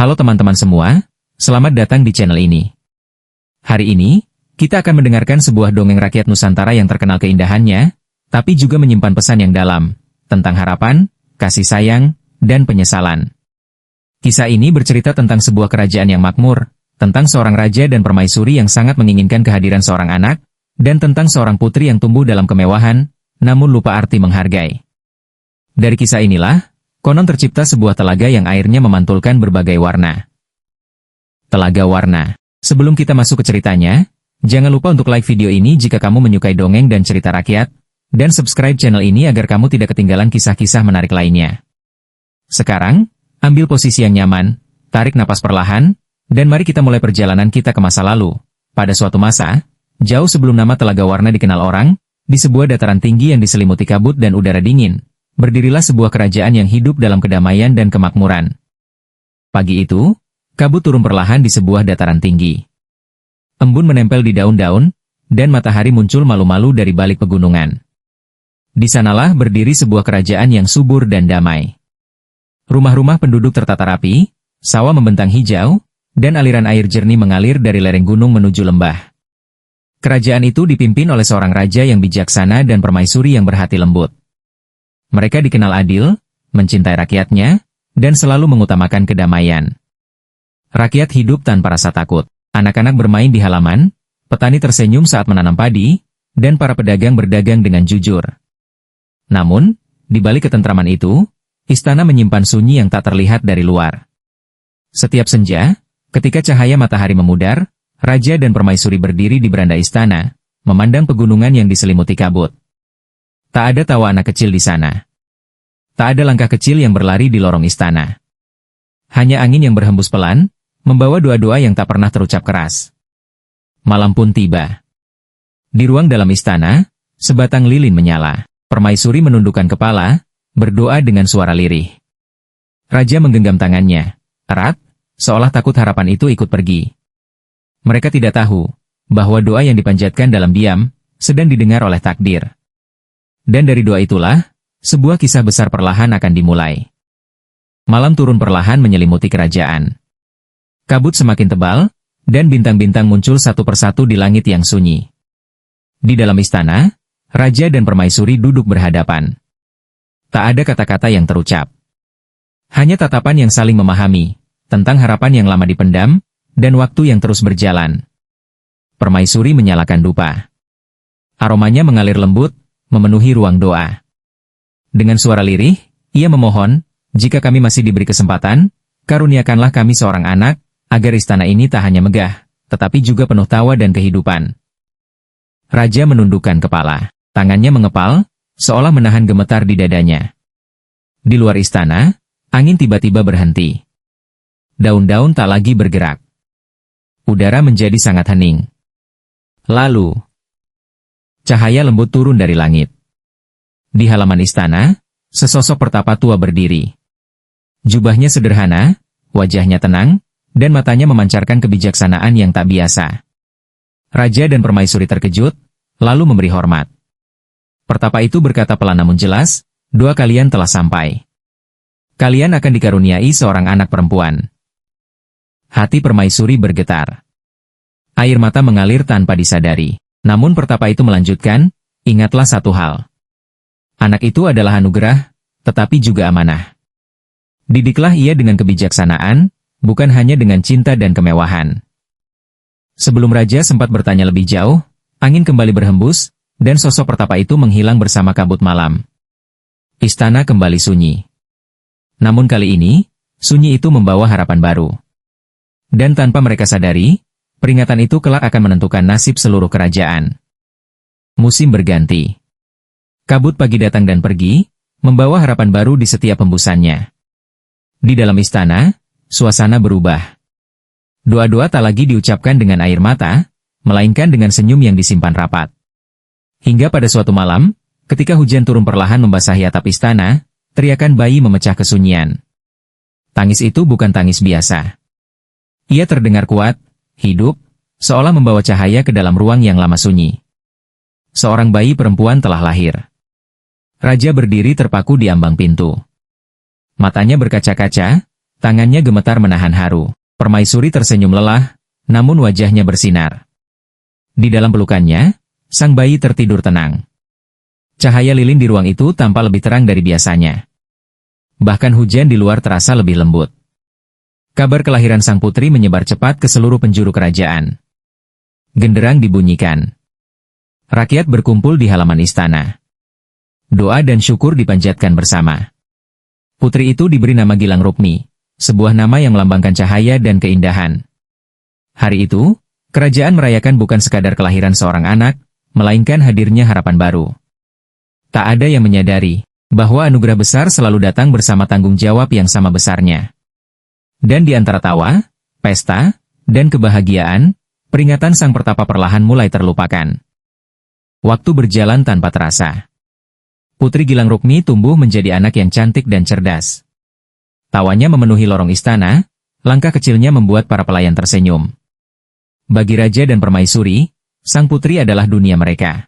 Halo teman-teman semua, selamat datang di channel ini. Hari ini, kita akan mendengarkan sebuah dongeng rakyat Nusantara yang terkenal keindahannya, tapi juga menyimpan pesan yang dalam, tentang harapan, kasih sayang, dan penyesalan. Kisah ini bercerita tentang sebuah kerajaan yang makmur, tentang seorang raja dan permaisuri yang sangat menginginkan kehadiran seorang anak, dan tentang seorang putri yang tumbuh dalam kemewahan, namun lupa arti menghargai. Dari kisah inilah, konon tercipta sebuah telaga yang airnya memantulkan berbagai warna. Telaga warna. Sebelum kita masuk ke ceritanya, jangan lupa untuk like video ini jika kamu menyukai dongeng dan cerita rakyat, dan subscribe channel ini agar kamu tidak ketinggalan kisah-kisah menarik lainnya. Sekarang, ambil posisi yang nyaman, tarik napas perlahan, dan mari kita mulai perjalanan kita ke masa lalu. Pada suatu masa, jauh sebelum nama Telaga Warna dikenal orang, di sebuah dataran tinggi yang diselimuti kabut dan udara dingin, berdirilah sebuah kerajaan yang hidup dalam kedamaian dan kemakmuran. Pagi itu, kabut turun perlahan di sebuah dataran tinggi. Embun menempel di daun-daun, dan matahari muncul malu-malu dari balik pegunungan. Di sanalah berdiri sebuah kerajaan yang subur dan damai. Rumah-rumah penduduk tertata rapi, sawah membentang hijau, dan aliran air jernih mengalir dari lereng gunung menuju lembah. Kerajaan itu dipimpin oleh seorang raja yang bijaksana dan permaisuri yang berhati lembut. Mereka dikenal adil, mencintai rakyatnya, dan selalu mengutamakan kedamaian. Rakyat hidup tanpa rasa takut. Anak-anak bermain di halaman, petani tersenyum saat menanam padi, dan para pedagang berdagang dengan jujur. Namun, di balik ketentraman itu, istana menyimpan sunyi yang tak terlihat dari luar. Setiap senja, ketika cahaya matahari memudar, raja dan permaisuri berdiri di beranda istana, memandang pegunungan yang diselimuti kabut. Tak ada tawa anak kecil di sana. Tak ada langkah kecil yang berlari di lorong istana. Hanya angin yang berhembus pelan, membawa doa-doa yang tak pernah terucap keras. Malam pun tiba. Di ruang dalam istana, sebatang lilin menyala. Permaisuri menundukkan kepala, berdoa dengan suara lirih. Raja menggenggam tangannya, erat, seolah takut harapan itu ikut pergi. Mereka tidak tahu bahwa doa yang dipanjatkan dalam diam, sedang didengar oleh takdir. Dan dari doa itulah, sebuah kisah besar perlahan akan dimulai. Malam turun perlahan menyelimuti kerajaan. Kabut semakin tebal, dan bintang-bintang muncul satu persatu di langit yang sunyi. Di dalam istana, raja dan permaisuri duduk berhadapan. Tak ada kata-kata yang terucap. Hanya tatapan yang saling memahami, tentang harapan yang lama dipendam, dan waktu yang terus berjalan. Permaisuri menyalakan dupa. Aromanya mengalir lembut, memenuhi ruang doa. Dengan suara lirih, ia memohon, jika kami masih diberi kesempatan, karuniakanlah kami seorang anak, agar istana ini tak hanya megah, tetapi juga penuh tawa dan kehidupan. Raja menundukkan kepala, tangannya mengepal, seolah menahan gemetar di dadanya. Di luar istana, angin tiba-tiba berhenti. Daun-daun tak lagi bergerak. Udara menjadi sangat hening. Lalu, cahaya lembut turun dari langit. Di halaman istana, sesosok pertapa tua berdiri. Jubahnya sederhana, wajahnya tenang, dan matanya memancarkan kebijaksanaan yang tak biasa. Raja dan permaisuri terkejut, lalu memberi hormat. Pertapa itu berkata pelan namun jelas, doa kalian telah sampai. Kalian akan dikaruniai seorang anak perempuan. Hati permaisuri bergetar. Air mata mengalir tanpa disadari. Namun pertapa itu melanjutkan, ingatlah satu hal. Anak itu adalah anugerah, tetapi juga amanah. Didiklah ia dengan kebijaksanaan, bukan hanya dengan cinta dan kemewahan. Sebelum raja sempat bertanya lebih jauh, angin kembali berhembus, dan sosok pertapa itu menghilang bersama kabut malam. Istana kembali sunyi. Namun kali ini, sunyi itu membawa harapan baru. Dan tanpa mereka sadari, peringatan itu kelak akan menentukan nasib seluruh kerajaan. Musim berganti. Kabut pagi datang dan pergi, membawa harapan baru di setiap hembusannya. Di dalam istana, suasana berubah. Doa-doa tak lagi diucapkan dengan air mata, melainkan dengan senyum yang disimpan rapat. Hingga pada suatu malam, ketika hujan turun perlahan membasahi atap istana, teriakan bayi memecah kesunyian. Tangis itu bukan tangis biasa. Ia terdengar kuat, hidup, seolah membawa cahaya ke dalam ruang yang lama sunyi. Seorang bayi perempuan telah lahir. Raja berdiri terpaku di ambang pintu. Matanya berkaca-kaca, Tangannya gemetar menahan haru. Permaisuri tersenyum lelah, namun wajahnya bersinar. Di dalam pelukannya, sang bayi tertidur tenang. Cahaya lilin di ruang itu tampak lebih terang dari biasanya. Bahkan hujan di luar terasa lebih lembut. Kabar kelahiran sang putri menyebar cepat ke seluruh penjuru kerajaan. Genderang dibunyikan. Rakyat berkumpul di halaman istana. Doa dan syukur dipanjatkan bersama. Putri itu diberi nama Gilang Rukmi, sebuah nama yang melambangkan cahaya dan keindahan. Hari itu, kerajaan merayakan bukan sekadar kelahiran seorang anak, melainkan hadirnya harapan baru. Tak ada yang menyadari bahwa anugerah besar selalu datang bersama tanggung jawab yang sama besarnya. Dan di antara tawa, pesta, dan kebahagiaan, peringatan sang pertapa perlahan mulai terlupakan. Waktu berjalan tanpa terasa. Putri Gilang Rukmi tumbuh menjadi anak yang cantik dan cerdas. Tawanya memenuhi lorong istana, langkah kecilnya membuat para pelayan tersenyum. Bagi raja dan permaisuri, sang putri adalah dunia mereka.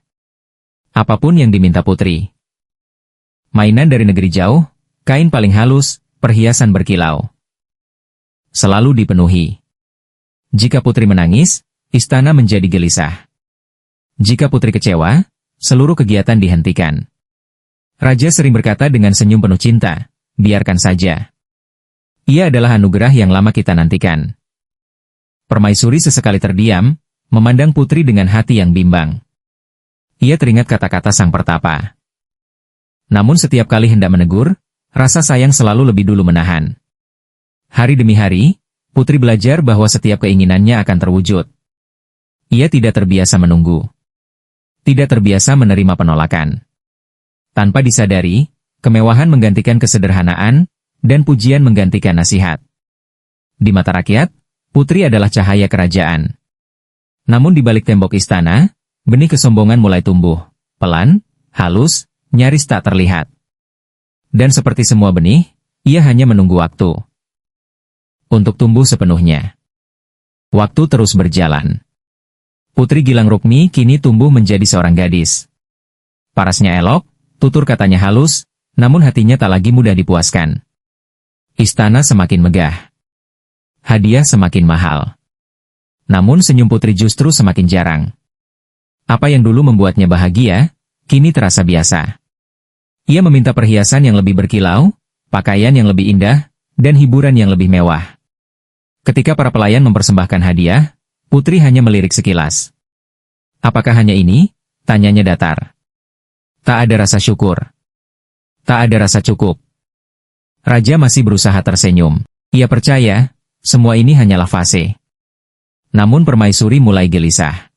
Apapun yang diminta putri. Mainan dari negeri jauh, kain paling halus, perhiasan berkilau. Selalu dipenuhi. Jika putri menangis, istana menjadi gelisah. Jika putri kecewa, seluruh kegiatan dihentikan. Raja sering berkata dengan senyum penuh cinta, biarkan saja. Ia adalah anugerah yang lama kita nantikan. Permaisuri sesekali terdiam, memandang putri dengan hati yang bimbang. Ia teringat kata-kata sang pertapa. Namun setiap kali hendak menegur, rasa sayang selalu lebih dulu menahan. Hari demi hari, putri belajar bahwa setiap keinginannya akan terwujud. Ia tidak terbiasa menunggu. Tidak terbiasa menerima penolakan. Tanpa disadari, kemewahan menggantikan kesederhanaan, dan pujian menggantikan nasihat. Di mata rakyat, putri adalah cahaya kerajaan. Namun di balik tembok istana, benih kesombongan mulai tumbuh, pelan, halus, nyaris tak terlihat. Dan seperti semua benih, ia hanya menunggu waktu untuk tumbuh sepenuhnya. Waktu terus berjalan. Putri Gilang Rukmi kini tumbuh menjadi seorang gadis. Parasnya elok, tutur katanya halus, namun hatinya tak lagi mudah dipuaskan. Istana semakin megah. Hadiah semakin mahal. Namun senyum putri justru semakin jarang. Apa yang dulu membuatnya bahagia, kini terasa biasa. Ia meminta perhiasan yang lebih berkilau, pakaian yang lebih indah, dan hiburan yang lebih mewah. Ketika para pelayan mempersembahkan hadiah, putri hanya melirik sekilas. Apakah hanya ini? Tanyanya datar. Tak ada rasa syukur. Tak ada rasa cukup. Raja masih berusaha tersenyum. Ia percaya, semua ini hanyalah fase. Namun permaisuri mulai gelisah.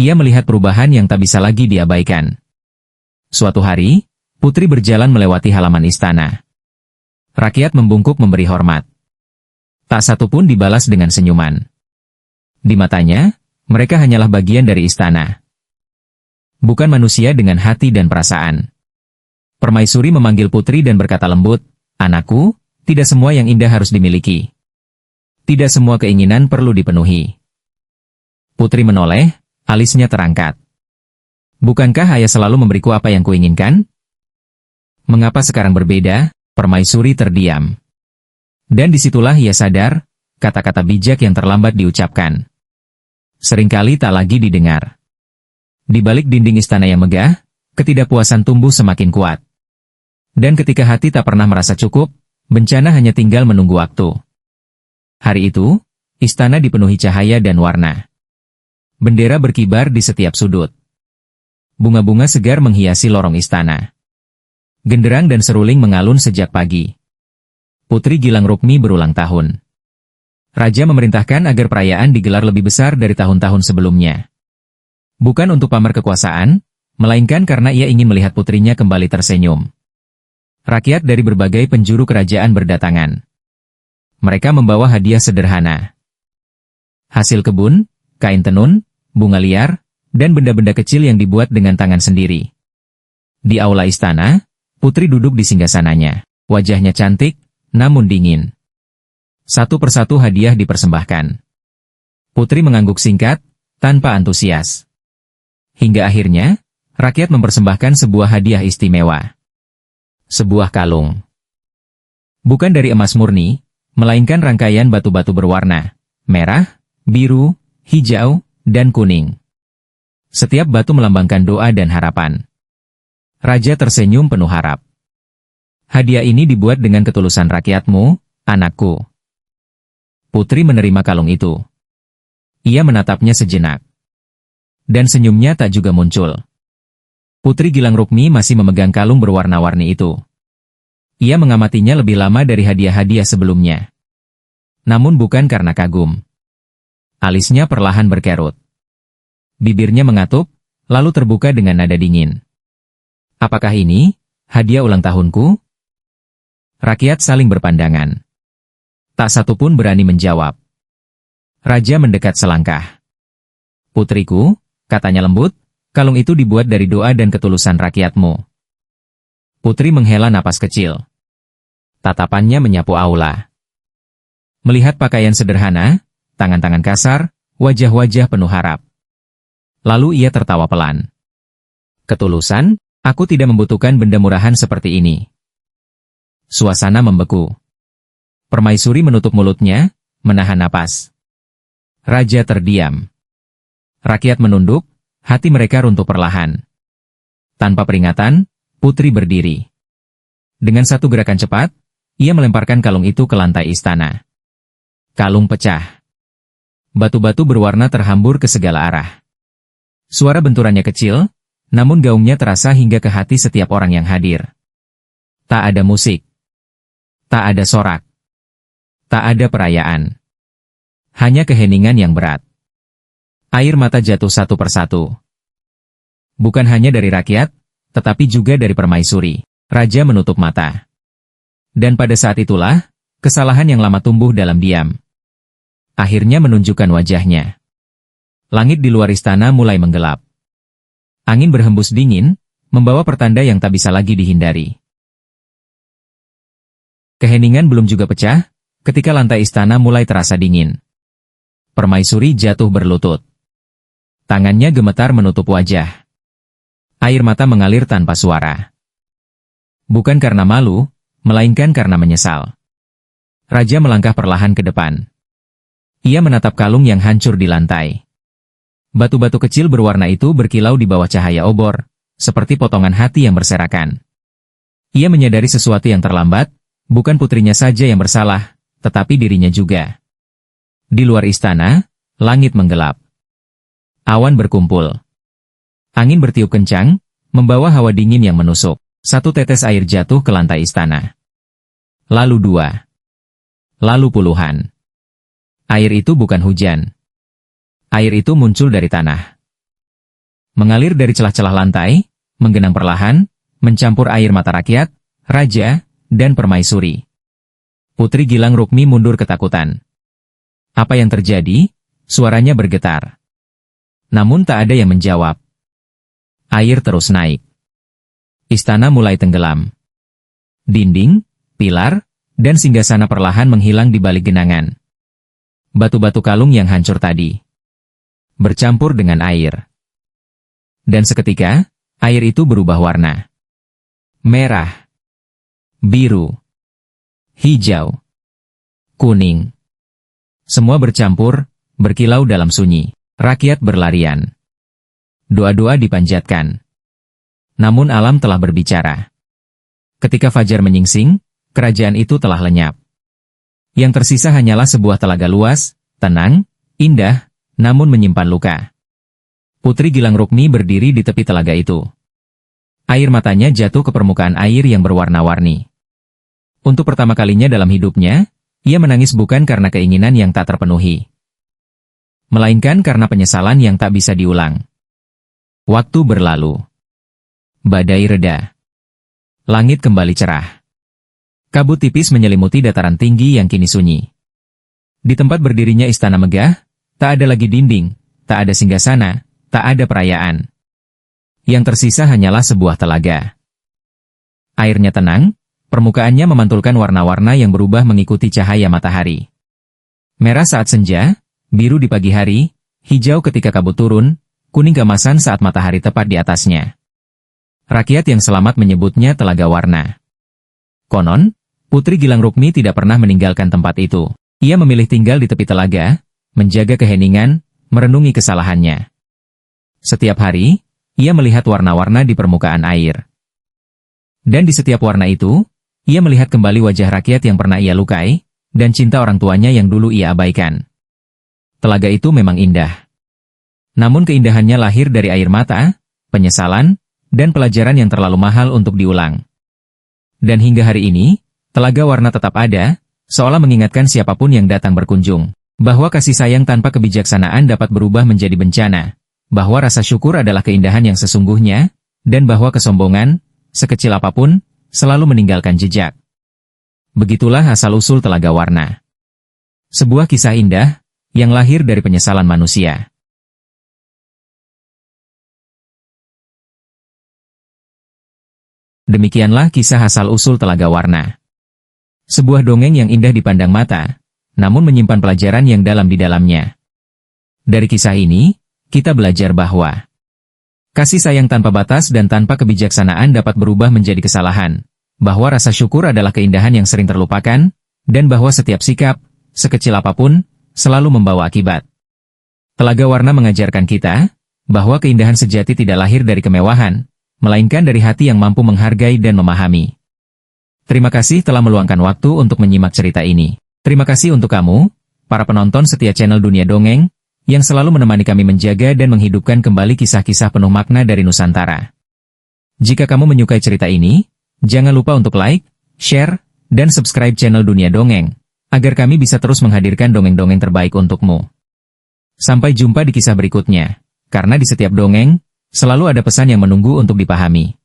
Ia melihat perubahan yang tak bisa lagi diabaikan. Suatu hari, putri berjalan melewati halaman istana. Rakyat membungkuk memberi hormat. Tak satu pun dibalas dengan senyuman. Di matanya, mereka hanyalah bagian dari istana. Bukan manusia dengan hati dan perasaan. Permaisuri memanggil putri dan berkata lembut, "Anakku, tidak semua yang indah harus dimiliki. Tidak semua keinginan perlu dipenuhi." Putri menoleh, alisnya terangkat. "Bukankah ayah selalu memberiku apa yang kuinginkan? Mengapa sekarang berbeda?" Permaisuri terdiam. Dan disitulah ia sadar, kata-kata bijak yang terlambat diucapkan. Seringkali tak lagi didengar. Di balik dinding istana yang megah, ketidakpuasan tumbuh semakin kuat. Dan ketika hati tak pernah merasa cukup, bencana hanya tinggal menunggu waktu. Hari itu, istana dipenuhi cahaya dan warna. Bendera berkibar di setiap sudut. Bunga-bunga segar menghiasi lorong istana. Genderang dan seruling mengalun sejak pagi. Putri Gilang Rukmi berulang tahun. Raja memerintahkan agar perayaan digelar lebih besar dari tahun-tahun sebelumnya. Bukan untuk pamer kekuasaan, melainkan karena ia ingin melihat putrinya kembali tersenyum. Rakyat dari berbagai penjuru kerajaan berdatangan. Mereka membawa hadiah sederhana. Hasil kebun, kain tenun, bunga liar, dan benda-benda kecil yang dibuat dengan tangan sendiri. Di aula istana, putri duduk di singgasananya. Wajahnya cantik, namun dingin. Satu persatu hadiah dipersembahkan. Putri mengangguk singkat, tanpa antusias. Hingga akhirnya, rakyat mempersembahkan sebuah hadiah istimewa. Sebuah kalung. Bukan dari emas murni, melainkan rangkaian batu-batu berwarna merah, biru, hijau, dan kuning. Setiap batu melambangkan doa dan harapan. Raja tersenyum penuh harap. Hadiah ini dibuat dengan ketulusan rakyatmu, anakku. Putri menerima kalung itu. Ia menatapnya sejenak. Dan senyumnya tak juga muncul. Putri Gilang Rukmi masih memegang kalung berwarna-warni itu. Ia mengamatinya lebih lama dari hadiah-hadiah sebelumnya. Namun bukan karena kagum. Alisnya perlahan berkerut. Bibirnya mengatup, lalu terbuka dengan nada dingin. Apakah ini hadiah ulang tahunku? Rakyat saling berpandangan. Tak satu pun berani menjawab. Raja mendekat selangkah. Putriku, katanya lembut, kalung itu dibuat dari doa dan ketulusan rakyatmu. Putri menghela napas kecil. Tatapannya menyapu aula. Melihat pakaian sederhana, tangan-tangan kasar, wajah-wajah penuh harap. Lalu ia tertawa pelan. Ketulusan, aku tidak membutuhkan benda murahan seperti ini. Suasana membeku. Permaisuri menutup mulutnya, menahan napas. Raja terdiam. Rakyat menunduk, hati mereka runtuh perlahan. Tanpa peringatan, Putri berdiri. Dengan satu gerakan cepat, ia melemparkan kalung itu ke lantai istana. Kalung pecah. Batu-batu berwarna terhambur ke segala arah. Suara benturannya kecil, namun gaungnya terasa hingga ke hati setiap orang yang hadir. Tak ada musik. Tak ada sorak. Tak ada perayaan. Hanya keheningan yang berat. Air mata jatuh satu persatu. Bukan hanya dari rakyat, tetapi juga dari permaisuri. Raja menutup mata. Dan pada saat itulah, kesalahan yang lama tumbuh dalam diam. Akhirnya menunjukkan wajahnya. Langit di luar istana mulai menggelap. Angin berhembus dingin, membawa pertanda yang tak bisa lagi dihindari. Keheningan belum juga pecah, ketika lantai istana mulai terasa dingin. Permaisuri jatuh berlutut. Tangannya gemetar menutup wajah. Air mata mengalir tanpa suara. Bukan karena malu, melainkan karena menyesal. Raja melangkah perlahan ke depan. Ia menatap kalung yang hancur di lantai. Batu-batu kecil berwarna itu berkilau di bawah cahaya obor, seperti potongan hati yang berserakan. Ia menyadari sesuatu yang terlambat, bukan putrinya saja yang bersalah, tetapi dirinya juga. Di luar istana, langit menggelap. Awan berkumpul. Angin bertiup kencang, membawa hawa dingin yang menusuk. Satu tetes air jatuh ke lantai istana. Lalu dua. Lalu puluhan. Air itu bukan hujan. Air itu muncul dari tanah. Mengalir dari celah-celah lantai, menggenang perlahan, mencampur air mata rakyat, raja, dan permaisuri. Putri Gilang Rukmi mundur ketakutan. Apa yang terjadi? Suaranya bergetar. Namun tak ada yang menjawab. Air terus naik. Istana mulai tenggelam. Dinding, pilar, dan singgasana perlahan menghilang di balik genangan. Batu-batu kalung yang hancur tadi bercampur dengan air. Dan seketika, air itu berubah warna. Merah, biru, hijau, kuning. Semua bercampur, berkilau dalam sunyi. Rakyat berlarian. Doa-doa dipanjatkan. Namun alam telah berbicara. Ketika fajar menyingsing, kerajaan itu telah lenyap. Yang tersisa hanyalah sebuah telaga luas, tenang, indah, namun menyimpan luka. Putri Gilang Rukmi berdiri di tepi telaga itu. Air matanya jatuh ke permukaan air yang berwarna-warni. Untuk pertama kalinya dalam hidupnya, ia menangis bukan karena keinginan yang tak terpenuhi, melainkan karena penyesalan yang tak bisa diulang. Waktu berlalu. Badai reda. Langit kembali cerah. Kabut tipis menyelimuti dataran tinggi yang kini sunyi. Di tempat berdirinya istana megah, tak ada lagi dinding, tak ada singgasana, tak ada perayaan. Yang tersisa hanyalah sebuah telaga. Airnya tenang, permukaannya memantulkan warna-warna yang berubah mengikuti cahaya matahari. Merah saat senja, biru di pagi hari, hijau ketika kabut turun, kuning keemasan saat matahari tepat di atasnya. Rakyat yang selamat menyebutnya telaga warna. Konon, Putri Gilang Rukmi tidak pernah meninggalkan tempat itu. Ia memilih tinggal di tepi telaga, menjaga keheningan, merenungi kesalahannya. Setiap hari, ia melihat warna-warna di permukaan air. Dan di setiap warna itu, ia melihat kembali wajah rakyat yang pernah ia lukai, dan cinta orang tuanya yang dulu ia abaikan. Telaga itu memang indah. Namun keindahannya lahir dari air mata, penyesalan, dan pelajaran yang terlalu mahal untuk diulang. Dan hingga hari ini, telaga warna tetap ada, seolah mengingatkan siapapun yang datang berkunjung, bahwa kasih sayang tanpa kebijaksanaan dapat berubah menjadi bencana, bahwa rasa syukur adalah keindahan yang sesungguhnya, dan bahwa kesombongan, sekecil apapun, selalu meninggalkan jejak. Begitulah asal-usul Telaga Warna. Sebuah kisah indah, yang lahir dari penyesalan manusia. Demikianlah kisah asal-usul Telaga Warna. Sebuah dongeng yang indah dipandang mata, namun menyimpan pelajaran yang dalam di dalamnya. Dari kisah ini, kita belajar bahwa kasih sayang tanpa batas dan tanpa kebijaksanaan dapat berubah menjadi kesalahan, bahwa rasa syukur adalah keindahan yang sering terlupakan, dan bahwa setiap sikap, sekecil apapun, selalu membawa akibat. Telaga Warna mengajarkan kita, bahwa keindahan sejati tidak lahir dari kemewahan, melainkan dari hati yang mampu menghargai dan memahami. Terima kasih telah meluangkan waktu untuk menyimak cerita ini. Terima kasih untuk kamu, para penonton setia channel Dunia Dongeng, yang selalu menemani kami menjaga dan menghidupkan kembali kisah-kisah penuh makna dari Nusantara. Jika kamu menyukai cerita ini, jangan lupa untuk like, share, dan subscribe channel Dunia Dongeng, agar kami bisa terus menghadirkan dongeng-dongeng terbaik untukmu. Sampai jumpa di kisah berikutnya, karena di setiap dongeng, selalu ada pesan yang menunggu untuk dipahami.